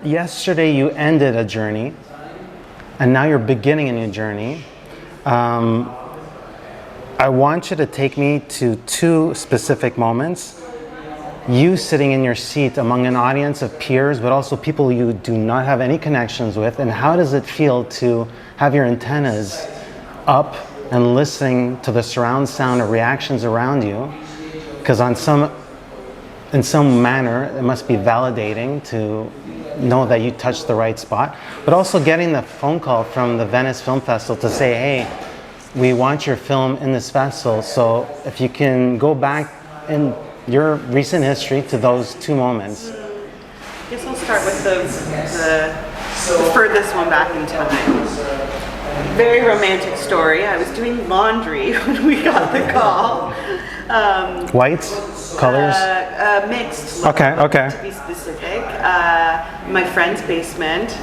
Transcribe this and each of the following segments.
yesterday you ended a journey, and now you're beginning a new journey. I want you to take me to two specific moments. You sitting in your seat among an audience of peers, but also people you do not have any connections with, and how does it feel to have your antennas up and listening to the surround sound of reactions around you? Because in some manner, it must be validating to know that you touched the right spot, but also getting the phone call from the Venice Film Festival to say, hey, we want your film in this festival. So if you can go back in your recent history to those two moments. I guess I'll start with the furthest one back in time. Very romantic story. I was doing laundry when we got the call. Whites? Colors? Mixed. Okay. To be specific. My friend's basement.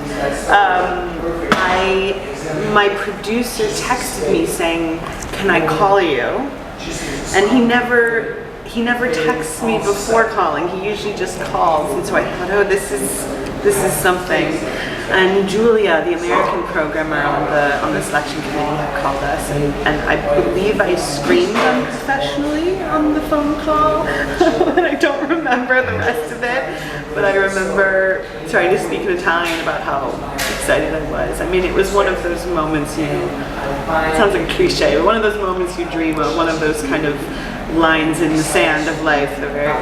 My producer texted me saying, "Can I call you?" And he never texts me before calling. He usually just calls, and so I thought, oh, this is something. And Julia, the American programmer on the selection committee, had called us, and I believe I screamed unprofessionally on the phone call, and I don't remember the rest of it, but I remember trying to speak in Italian about how excited I was. I mean, it was one of those moments it sounds like a cliche, but one of those moments you dream of, one of those kind of lines in the sand of life,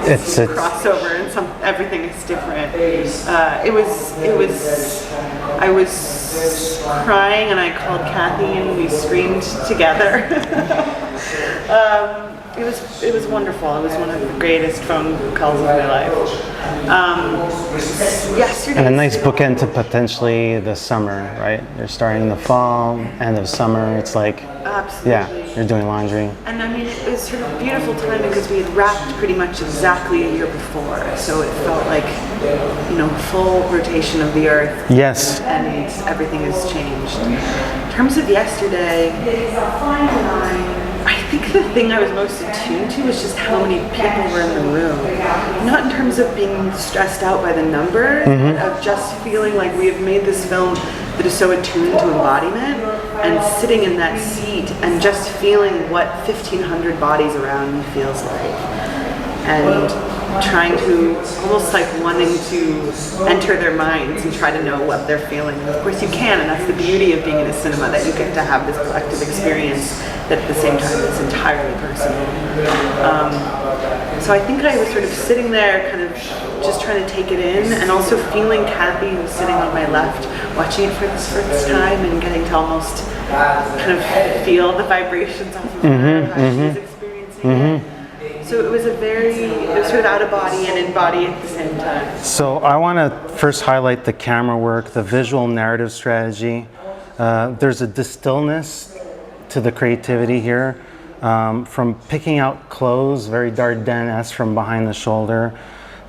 it's crossover and everything is different. I was crying and I called Kathy and we screamed together. It was wonderful. It was one of the greatest phone calls of my life. Yesterday. And a nice bookend to potentially the summer, right? You're starting in the fall, end of summer. It's like, absolutely. Yeah, you're doing laundry. And I mean, it was sort of beautiful timing because we had wrapped pretty much exactly a year before. So it felt like, full rotation of the earth. Yes. And everything has changed. In terms of yesterday, I think the thing I was most attuned to was just how many people were in the room. Not in terms of being stressed out by the numbers, but of just feeling like we have made this film that is so attuned to embodiment, and sitting in that seat and just feeling what 1,500 bodies around me feels like. And trying to, almost like wanting to enter their minds and try to know what they're feeling. And of course you can, and that's the beauty of being in a cinema, that you get to have this collective experience that at the same time is entirely personal. So I think I was sort of sitting there kind of just trying to take it in, and also feeling Kathy, who was sitting on my left, watching it for the first time and getting to almost kind of feel the vibrations off of her, how she was experiencing it. So it was sort of out of body and in body at the same time. So I want to first highlight the camera work, the visual narrative strategy. There's a distillness to the creativity here, from picking out clothes, very Dardenne-esque from behind the shoulder,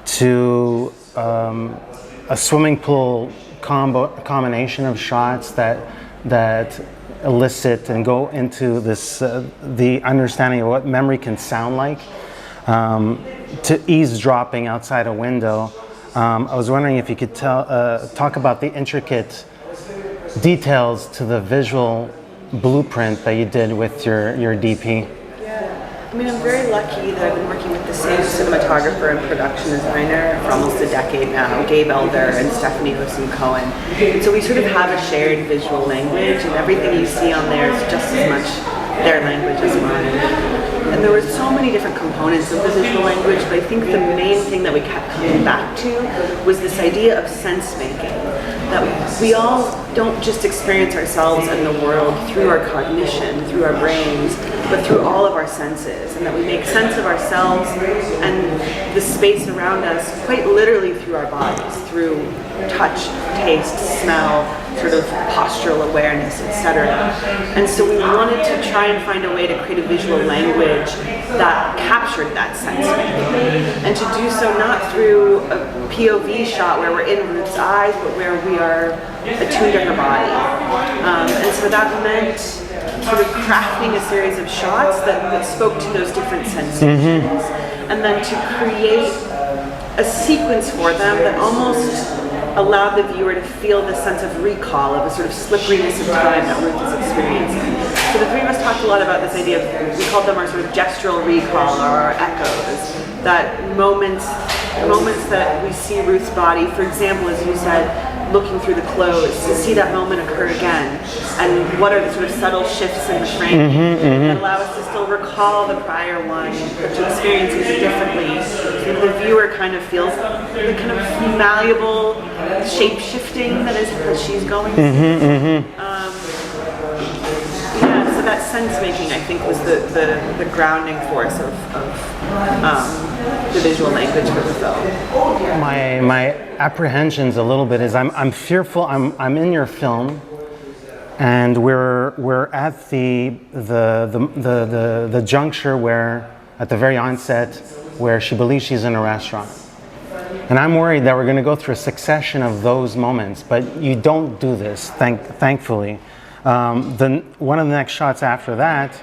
to a swimming pool combination of shots that elicit and go into this the understanding of what memory can sound like, to eavesdropping outside a window. I was wondering if you could talk about the intricate details to the visual blueprint that you did with your DP. I mean, I'm very lucky that I've been working with the same cinematographer and production designer for almost a decade now, Gabe Elder and Stephanie Wilson-Cohen. And so we sort of have a shared visual language, and everything you see on there is just as much their language as mine. And there were so many different components of the visual language, but I think the main thing that we kept coming back to was this idea of sense making. That we all don't just experience ourselves and the world through our cognition, through our brains, but through all of our senses, and that we make sense of ourselves and the space around us quite literally through our bodies, through touch, taste, smell, sort of postural awareness, etc. And so we wanted to try and find a way to create a visual language that captured that sense making, and to do so not through a POV shot where we're in Ruth's eyes, but where we are attuned to her body. And so that meant sort of crafting a series of shots that spoke to those different sensations, and then to create a sequence for them that almost allow the viewer to feel this sense of recall, of a sort of slipperiness of time that Ruth is experiencing. So the three of us talked a lot about this idea of, we called them our sort of gestural recall, or our echoes, that moments that we see Ruth's body, for example, as you said, looking through the clothes, to see that moment occur again, and what are the sort of subtle shifts in the frame that allow us to still recall the prior one, but to experience it differently. So the viewer kind of feels the kind of malleable shape-shifting that she's going through. Yeah, so that sense-making, I think, was the grounding force of the visual language for the film. My apprehensions a little bit is I'm fearful. I'm in your film, and we're at the juncture where, at the very onset, where she believes she's in a restaurant, and I'm worried that we're going to go through a succession of those moments. But you don't do this, thankfully. Then one of the next shots after that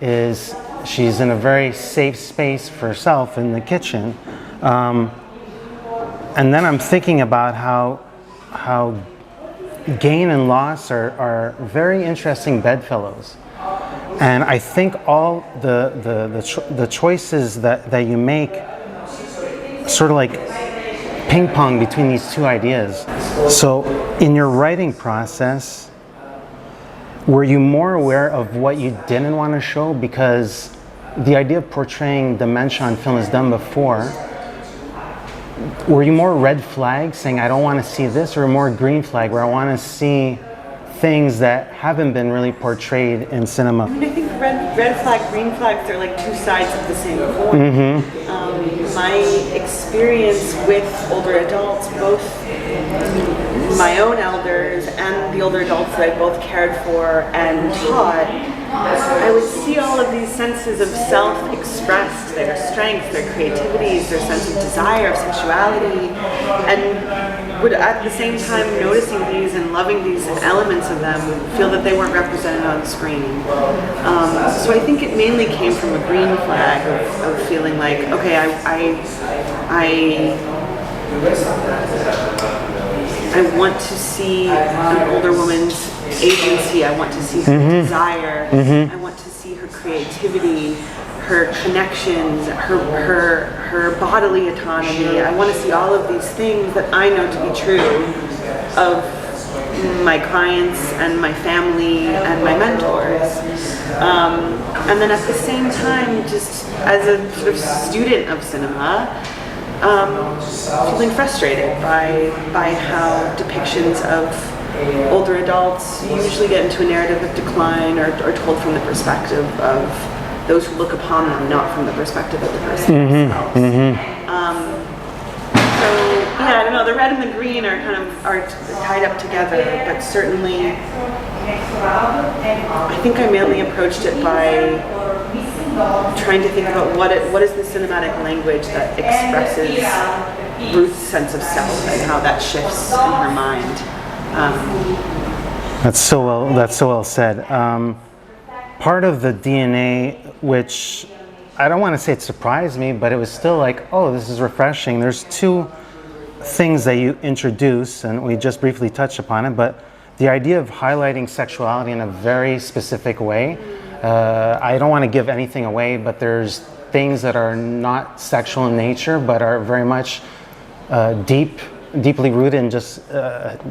is she's in a very safe space for herself in the kitchen. And then I'm thinking about how gain and loss are very interesting bedfellows. And I think all the choices that you make sort of like ping pong between these two ideas. So in your writing process, were you more aware of what you didn't want to show? Because the idea of portraying dementia on film is done before. Were you more red flag, saying I don't want to see this, or more green flag, where I want to see things that haven't been really portrayed in cinema? I mean, I think red flag, green flags are like two sides of the same coin. My experience with older adults, both my own elders and the older adults that I both cared for and taught, I would see all of these senses of self expressed, their strength, their creativities, their sense of desire, of sexuality, and would at the same time, noticing these and loving these elements of them, feel that they weren't represented on screen. So I think it mainly came from a green flag of feeling like, okay, I want to see an older woman's agency. I want to see her desire. I want to see her creativity, her connections, her bodily autonomy. I want to see all of these things that I know to be true of my clients and my family and my mentors. And then at the same time, just as a sort of student of cinema, feeling frustrated by how depictions of older adults usually get into a narrative of decline, or told from the perspective of those who look upon them, not from the perspective of the person themselves. So yeah, I don't know. The red and the green are tied up together, but certainly, I think I mainly approached it by trying to think about what is the cinematic language that expresses Ruth's sense of self and how that shifts in her mind. That's so well said. Part of the DNA, which I don't want to say it surprised me, but it was still like, oh, this is refreshing. There's two things that you introduce, and we just briefly touched upon it, but the idea of highlighting sexuality in a very specific way. I don't want to give anything away, but there's things that are not sexual in nature, but are very much deeply rooted in just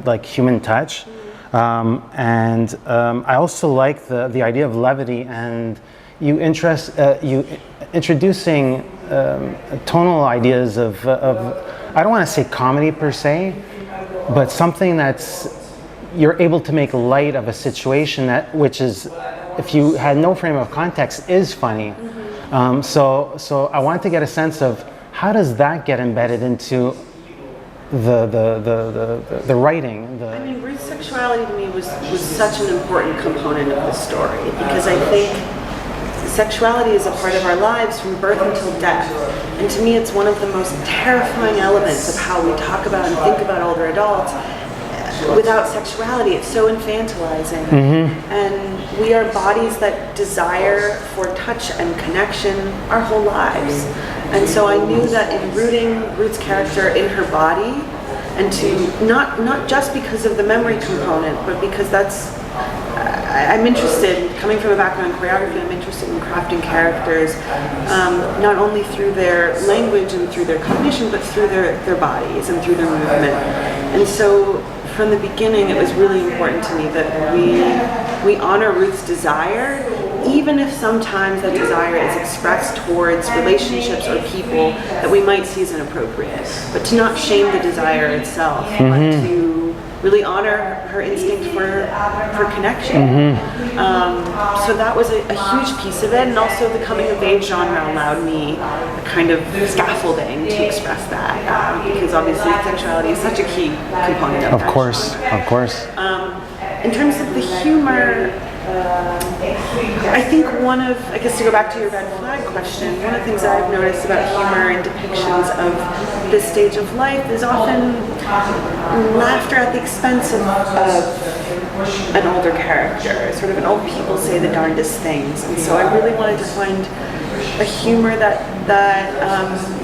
like human touch. And I also like the idea of levity, and you introducing tonal ideas of I don't want to say comedy per se, but something that's you're able to make light of a situation which is, if you had no frame of context, is funny. So I wanted to get a sense of how does that get embedded into the writing. I mean, Ruth's sexuality to me was such an important component of the story, because I think sexuality is a part of our lives from birth until death. And to me, it's one of the most terrifying elements of how we talk about and think about older adults. Without sexuality, it's so infantilizing. And we are bodies that desire for touch and connection our whole lives. And so I knew that in rooting Ruth's character in her body, and to not just because of the memory component, but because I'm interested, coming from a background in choreography, I'm interested in crafting characters, not only through their language and through their cognition, but through their bodies and through their movement. And so from the beginning, it was really important to me that we honor Ruth's desire, even if sometimes that desire is expressed towards relationships or people that we might see as inappropriate, but to not shame the desire itself, but to really honor her instinct for connection. So that was a huge piece of it, and also the coming of age genre allowed me a kind of scaffolding to express that, because obviously sexuality is such a key component of that. Of course. In terms of the humor, I think I guess to go back to your red flag question, one of the things that I've noticed about humor and depictions of this stage of life is often laughter at the expense of an older character. Sort of an old people say the darndest things. And so I really wanted to find a humor that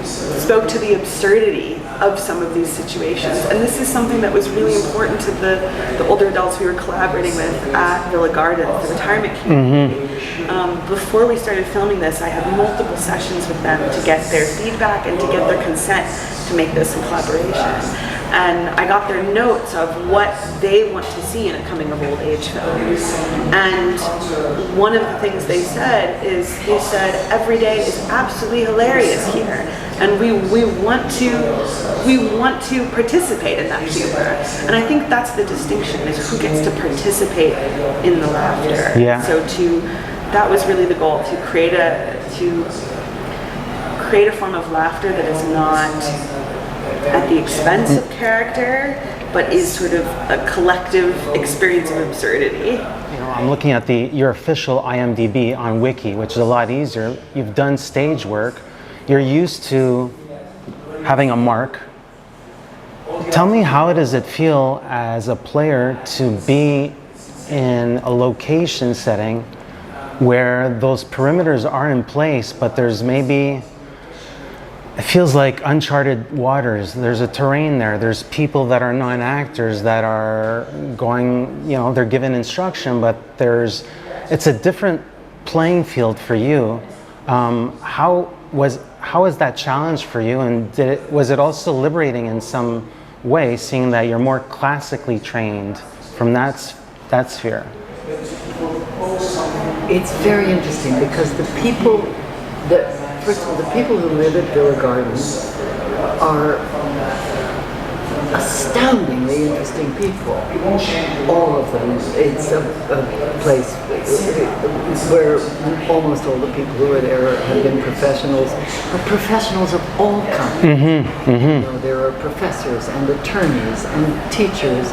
spoke to the absurdity of some of these situations. And this is something that was really important to the older adults we were collaborating with at Villa Gardens, the retirement community. Before we started filming this, I had multiple sessions with them to get their feedback and to get their consent to make this in collaboration. And I got their notes of what they want to see in a coming of old age film. And one of the things they said every day is absolutely hilarious here, and we want to participate in that humor. And I think that's the distinction, is who gets to participate in the laughter. Yeah. So that was really the goal, to create a form of laughter that is not at the expense of character, but is sort of a collective experience of absurdity. I'm looking at your official IMDb on Wiki, which is a lot easier. You've done stage work. You're used to having a mark. Tell me, how does it feel as a player to be in a location setting where those perimeters are in place, but there's maybe, it feels like uncharted waters. There's a terrain there. There's people that are non-actors that are going, they're given instruction, but it's a different playing field for you. How was that challenge for you, and was it also liberating in some way, seeing that you're more classically trained from that sphere? It's very interesting because first of all, the people who live at Villa Gardens are astoundingly interesting people. All of them. It's a place where almost all the people who are there have been professionals, but professionals of all kinds. There are professors and attorneys and teachers.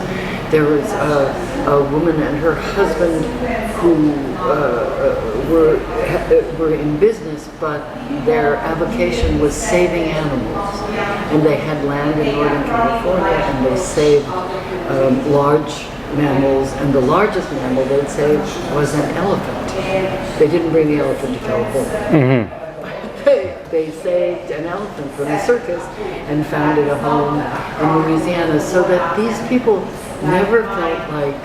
There was a woman and her husband who were in business, but their avocation was saving animals. And they had land in Northern California, and they saved large mammals, and the largest mammal they'd saved was an elephant. They didn't bring the elephant to California. They saved an elephant from the circus and founded a home in Louisiana, so that these people never felt like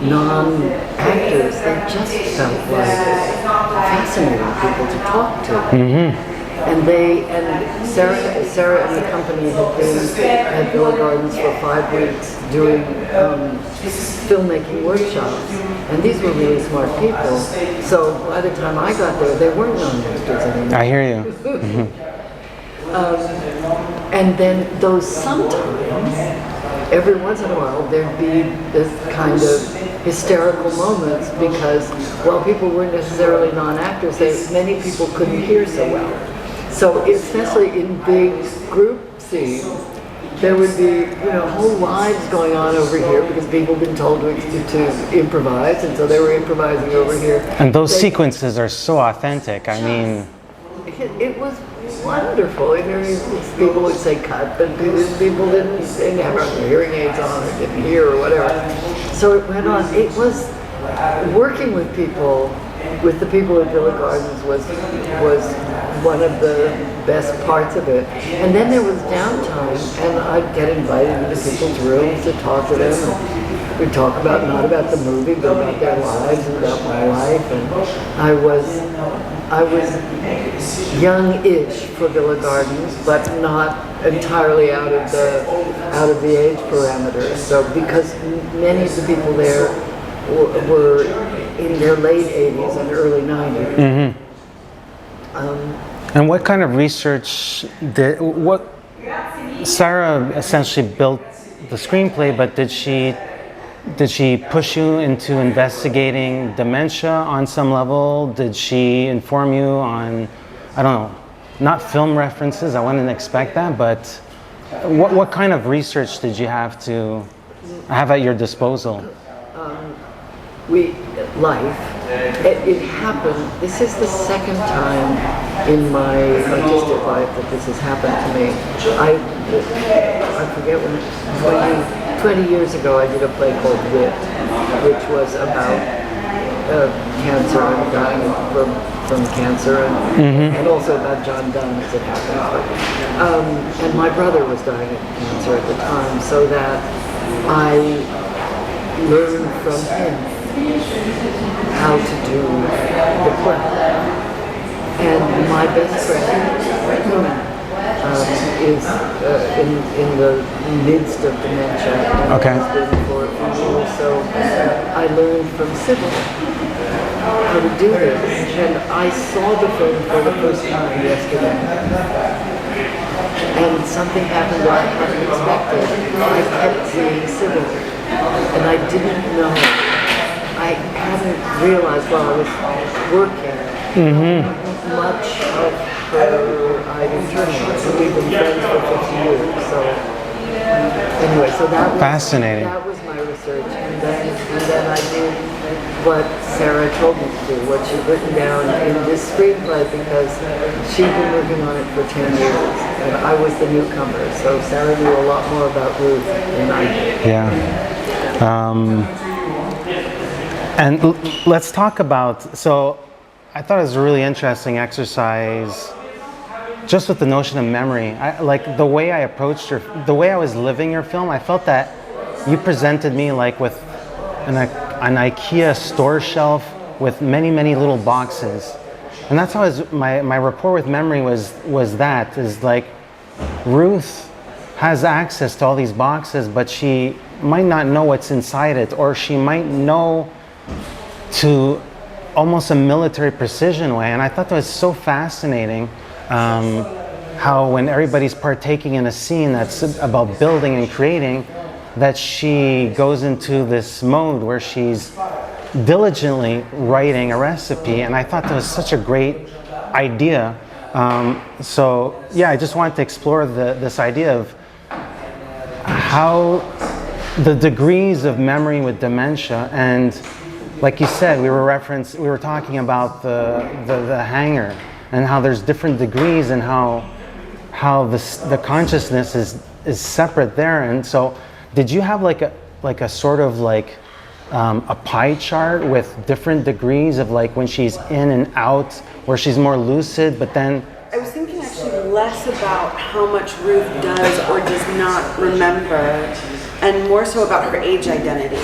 non-actors. They just felt like fascinating people to talk to. And Sarah and the company had been at Villa Gardens for 5 weeks doing filmmaking workshops, and these were really smart people. So by the time I got there, they weren't non-actors anymore. I hear you. And then those sometimes, every once in a while, there'd be this kind of hysterical moments because, while people weren't necessarily non-actors, many people couldn't hear so well. So especially in big group scenes, there would be whole lives going on over here because people had been told to improvise, and so they were improvising over here. And those sequences are so authentic. I mean, it was wonderful. People would say cut, but people didn't have hearing aids on or didn't hear or whatever. So it went on. It was working with the people at Villa Gardens was one of the best parts of it. And then there was downtime, and I'd get invited into people's rooms to talk to them. And we'd talk about, not about the movie, but about their lives and about my life. And I was young-ish for Villa Gardens, but not entirely out of the age parameters. So because many of the people there were in their late 80s and early 90s. Mm-hmm. And what kind of research Sarah essentially built the screenplay, but did she push you into investigating dementia on some level? Did she inform you on, I don't know, not film references, I wouldn't expect that, but what kind of research did you have at your disposal? It happened. This is the second time in my artistic life that this has happened to me. I forget when, 20 years ago I did a play called Ruth, which was about cancer and dying from cancer, and also about John Donne, as it happens. And my brother was dying of cancer at the time, so that I learned from him how to do the play. And my best friend is in the midst of dementia and has been for a few years. So I learned from Sybil how to do this. And I saw the film for the first time yesterday. And something happened that I hadn't expected. I kept seeing Sybil, and I didn't know. I hadn't realized while I was working much of her I'd internalized. So we've been friends for 50 years. So anyway, so that was fascinating. That was my research, and then I did what Sarah told me to do, what she'd written down in this screenplay, because she'd been working on it for 10 years, and I was the newcomer. So Sarah knew a lot more about Ruth than I did. Yeah. And let's talk about, so I thought it was a really interesting exercise just with the notion of memory. Like the way I approached the way I was living your film, I felt that you presented me like with an IKEA store shelf with many, many little boxes. And that's how my rapport with memory was like Ruth has access to all these boxes, but she might not know what's inside it, or she might know to almost a military precision way. And I thought that was so fascinating, how when everybody's partaking in a scene that's about building and creating, that she goes into this mode where she's diligently writing a recipe. And I thought that was such a great idea. So yeah, I just wanted to explore this idea of how the degrees of memory with dementia, and like you said, we were talking about the hanger, and how there's different degrees, and how the consciousness is separate there. And so, did you have like a sort of like a pie chart with different degrees of like when she's in and out, where she's more lucid, but then? I was thinking actually less about how much Ruth does or does not remember, and more so about her age identity.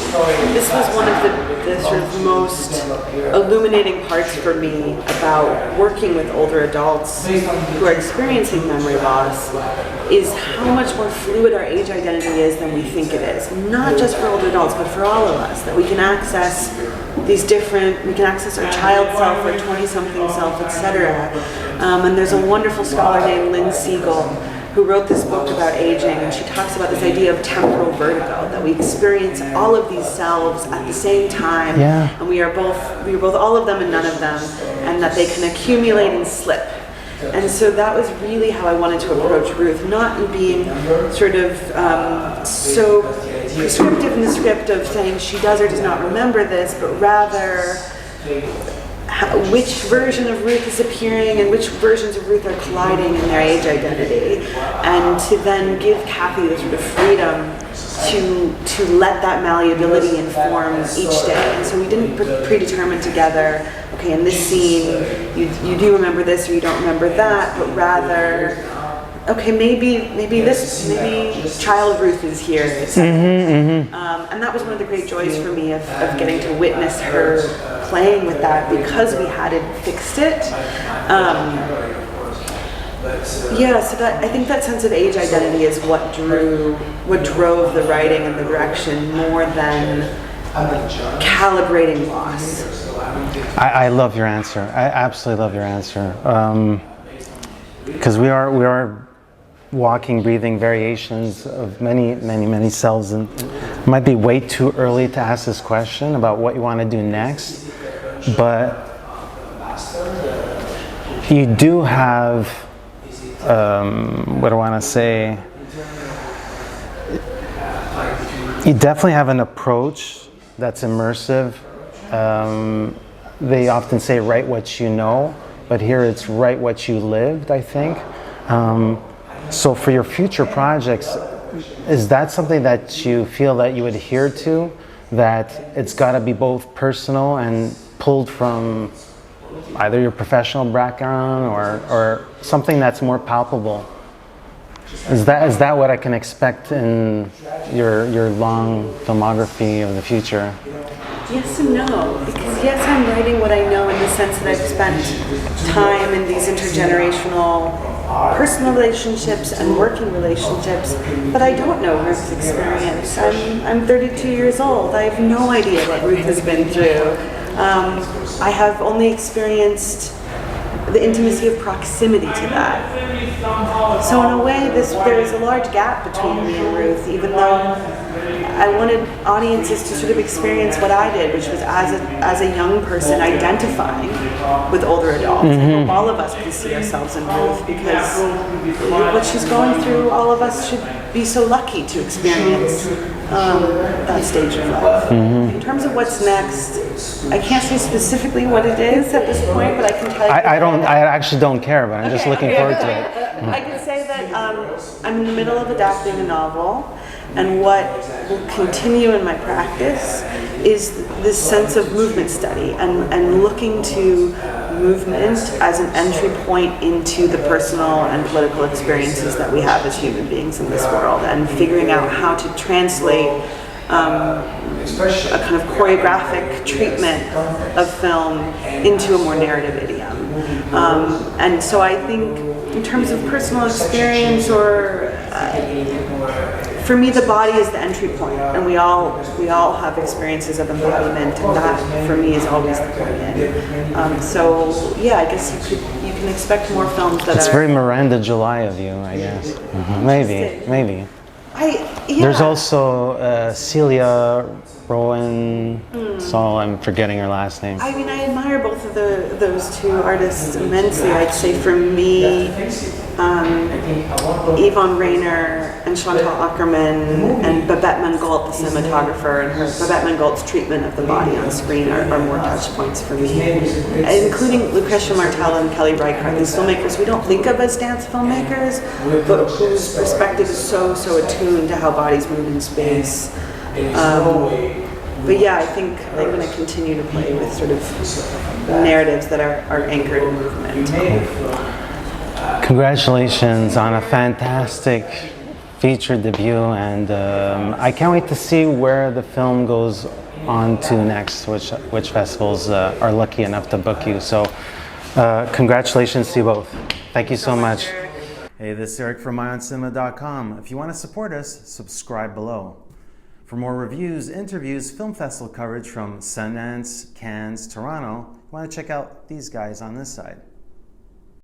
This was one of the sort of most illuminating parts for me about working with older adults who are experiencing memory loss, is how much more fluid our age identity is than we think it is. Not just for older adults, but for all of us, that we can access we can access our child self, our 20-something self, etc. And there's a wonderful scholar named Lynn Siegel who wrote this book about aging, and she talks about this idea of temporal vertigo, that we experience all of these selves at the same time, and we are both all of them and none of them, and that they can accumulate and slip. And so that was really how I wanted to approach Ruth, not in being sort of so prescriptive in the script of saying she does or does not remember this, but rather which version of Ruth is appearing and which versions of Ruth are colliding in their age identity, and to then give Kathy the sort of freedom to let that malleability inform each day. And so we didn't predetermine together, okay, okay, in this scene, you do remember this or you don't remember that, but rather, okay, maybe child Ruth is here. And that was one of the great joys for me of getting to witness her playing with that, because we hadn't fixed it. So I think that sense of age identity is what drove the writing and the direction more than calibrating loss. I love your answer. I absolutely love your answer. Because we are walking, breathing variations of many selves, and it might be way too early to ask this question about what you want to do next, but you do have, what do I want to say? You definitely have an approach that's immersive. They often say write what you know, but here it's write what you lived, I think. So for your future projects, is that something that you feel that you adhere to, that it's got to be both personal and pulled from either your professional background or something that's more palpable? Is that what I can expect in your long filmography of the future? Yes and no, because yes, I'm writing what I know in the sense that I've spent time in these intergenerational personal relationships and working relationships, but I don't know Ruth's experience. I'm 32 years old. I have no idea what Ruth has been through. I have only experienced the intimacy of proximity to that. So in a way, there is a large gap between me and Ruth, even though I wanted audiences to sort of experience what I did, which was as a young person identifying with older adults. I hope all of us can see ourselves in Ruth, because what she's going through, all of us should be so lucky to experience that stage of life. In terms of what's next, I can't say specifically what it is at this point, but I can tell you. I actually don't care, but I'm just looking forward to it. I can say that I'm in the middle of adapting a novel, and what will continue in my practice is this sense of movement study and looking to movement as an entry point into the personal and political experiences that we have as human beings in this world, and figuring out how to translate a kind of choreographic treatment of film into a more narrative idiom. And so I think in terms of personal experience, or for me, the body is the entry point, and we all have experiences of embodiment, and that for me is always the point in. So yeah, I guess you can expect more films that It's very Miranda July of you, I guess. Maybe. There's also Celia Rowan. So I'm forgetting her last name. I mean, I admire both of those two artists immensely. I'd say for me, Yvonne Rainer and Chantal Ackerman and Babette Mangolt, the cinematographer, and Babette Mangolt's treatment of the body on screen are more touch points for me, including Lucretia Martel and Kelly Reichardt, these filmmakers we don't think of as dance filmmakers, but whose perspective is so attuned to how bodies move in space. But yeah, I think I'm going to continue to play with sort of narratives that are anchored in movement. Congratulations on a fantastic feature debut, and I can't wait to see where the film goes on to next, which festivals are lucky enough to book you. So congratulations to you both. Thank you so much. Hey, this is Eric from IONCINEMA.com. If you want to support us, subscribe below. For more reviews, interviews, film festival coverage from Sundance, Cannes, Toronto, you want to check out these guys on this side.